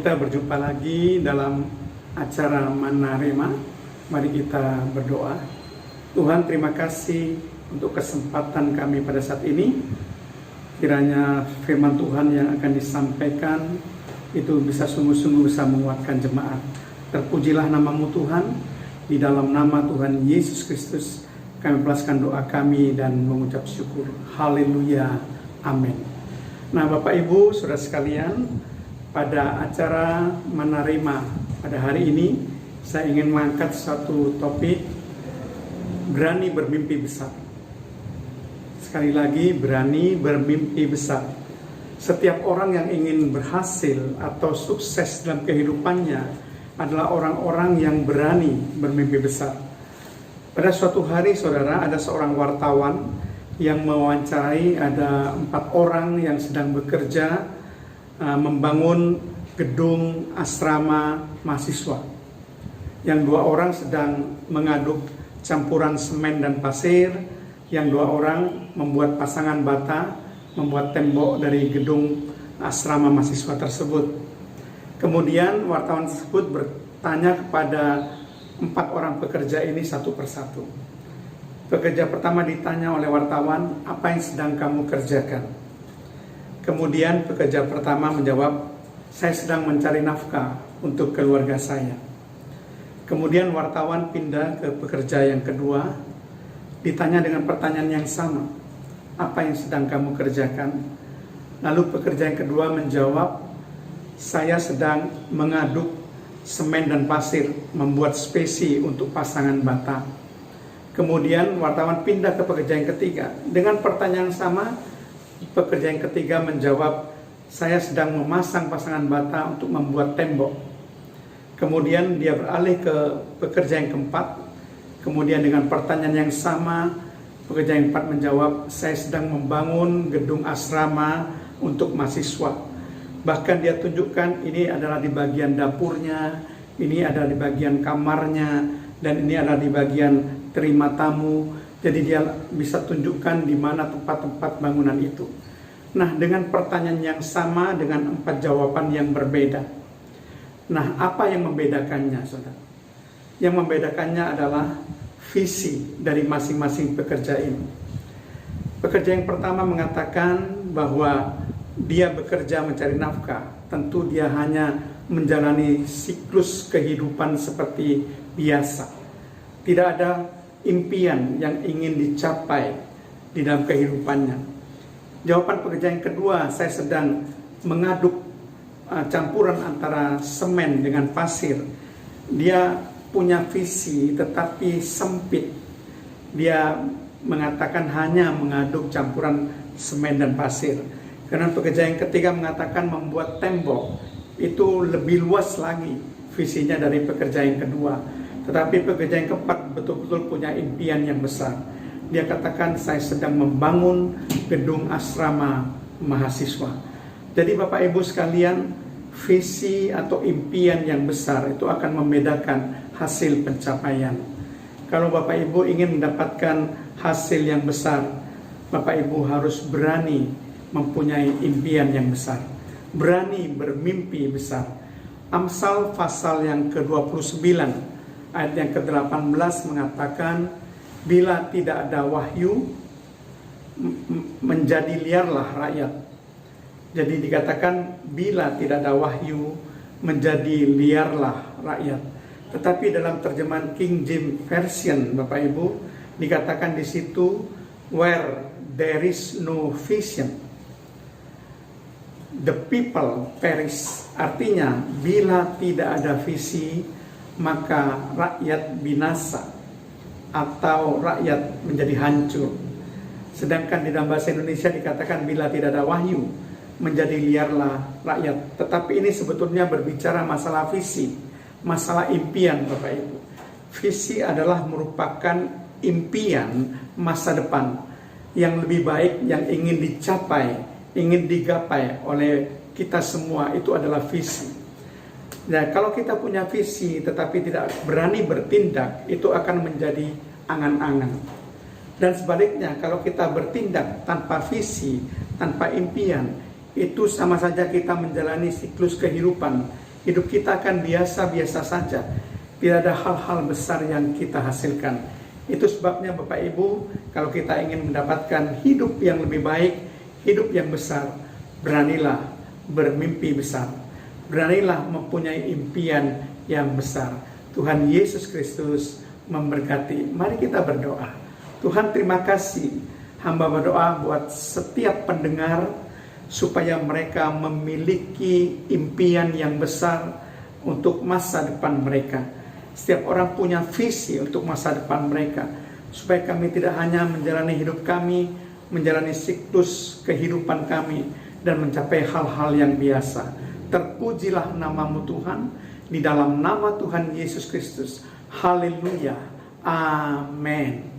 Kita berjumpa lagi dalam acara Manna Rema. Mari kita berdoa. Tuhan, terima kasih untuk kesempatan kami pada saat ini. Kiranya firman Tuhan yang akan disampaikan itu bisa sungguh-sungguh bisa menguatkan jemaat. Terpujilah namamu Tuhan. Di dalam nama Tuhan Yesus Kristus kami melepaskan doa kami dan mengucap syukur. Haleluya. Amin. Nah, Bapak Ibu, Saudara sekalian, pada acara Manna Rema pada hari ini saya ingin mengangkat satu topik, berani bermimpi besar. Sekali lagi, berani bermimpi besar. Setiap orang yang ingin berhasil atau sukses dalam kehidupannya adalah orang-orang yang berani bermimpi besar. Pada suatu hari, saudara, ada seorang wartawan yang mewawancarai ada 4 orang yang sedang bekerja membangun gedung asrama mahasiswa. Yang 2 orang sedang mengaduk campuran semen dan pasir, yang 2 orang membuat pasangan bata, membuat tembok dari gedung asrama mahasiswa tersebut. Kemudian wartawan tersebut bertanya kepada 4 orang pekerja ini satu persatu. Pekerja pertama ditanya oleh wartawan, "Apa yang sedang kamu kerjakan?" Kemudian pekerja pertama menjawab, "Saya sedang mencari nafkah untuk keluarga saya." Kemudian wartawan pindah ke pekerja yang kedua, ditanya dengan pertanyaan yang sama, "Apa yang sedang kamu kerjakan?" Lalu pekerja yang kedua menjawab, "Saya sedang mengaduk semen dan pasir, membuat spesi untuk pasangan bata." Kemudian wartawan pindah ke pekerja yang ketiga. Dengan pertanyaan sama, pekerja yang ketiga menjawab, "Saya sedang memasang pasangan bata untuk membuat tembok." Kemudian dia beralih ke pekerja yang keempat. Kemudian dengan pertanyaan yang sama, pekerja yang keempat menjawab, "Saya sedang membangun gedung asrama untuk mahasiswa." Bahkan dia tunjukkan ini adalah di bagian dapurnya, ini adalah di bagian kamarnya, dan ini adalah di bagian terima tamu. Jadi dia bisa tunjukkan di mana tempat-tempat bangunan itu. Nah, dengan pertanyaan yang sama, dengan 4 jawaban yang berbeda. Nah, apa yang membedakannya, saudara? Yang membedakannya adalah visi dari masing-masing pekerja ini. Pekerja yang pertama mengatakan bahwa dia bekerja mencari nafkah. Tentu dia hanya menjalani siklus kehidupan seperti biasa. Tidak ada impian yang ingin dicapai di dalam kehidupannya. Jawaban pekerja yang kedua, "Saya sedang mengaduk campuran antara semen dengan pasir." Dia punya visi tetapi sempit. Dia mengatakan hanya mengaduk campuran semen dan pasir. Karena pekerja yang ketiga mengatakan membuat tembok. Itu lebih luas lagi visinya dari pekerja yang kedua. Tetapi pekerja yang keempat betul-betul punya impian yang besar. Dia katakan, "Saya sedang membangun gedung asrama mahasiswa." Jadi Bapak Ibu sekalian, visi atau impian yang besar itu akan membedakan hasil pencapaian. Kalau Bapak Ibu ingin mendapatkan hasil yang besar, Bapak Ibu harus berani mempunyai impian yang besar. Berani bermimpi besar. Amsal pasal yang ke-29 ayat yang ke-18 mengatakan, "Bila tidak ada wahyu, menjadi liarlah rakyat." Jadi dikatakan, bila tidak ada wahyu, menjadi liarlah rakyat. Tetapi dalam terjemahan King James Version, Bapak Ibu, dikatakan di situ, "Where there is no vision, the people perish." Artinya, bila tidak ada visi, maka rakyat binasa atau rakyat menjadi hancur. Sedangkan di dalam bahasa Indonesia dikatakan bila tidak ada wahyu, menjadi liarlah rakyat. Tetapi ini sebetulnya berbicara masalah visi, masalah impian, Bapak Ibu. Visi adalah merupakan impian masa depan yang lebih baik, yang ingin dicapai, ingin digapai oleh kita semua. Itu adalah visi. Nah, kalau kita punya visi tetapi tidak berani bertindak, itu akan menjadi angan-angan. Dan sebaliknya, kalau kita bertindak tanpa visi, tanpa impian, itu sama saja kita menjalani siklus kehidupan hidup kita akan biasa-biasa saja. Tidak ada hal-hal besar yang kita hasilkan. Itu sebabnya Bapak Ibu, kalau kita ingin mendapatkan hidup yang lebih baik, hidup yang besar, beranilah bermimpi besar. Beranilah mempunyai impian yang besar. Tuhan Yesus Kristus memberkati. Mari kita berdoa. Tuhan, terima kasih. Hamba berdoa buat setiap pendengar, supaya mereka memiliki impian yang besar untuk masa depan mereka. Setiap orang punya visi untuk masa depan mereka, supaya kami tidak hanya menjalani hidup kami, menjalani siklus kehidupan kami, dan mencapai hal-hal yang biasa. Terpujilah nama-Mu Tuhan, di dalam nama Tuhan Yesus Kristus. Haleluya. Amin.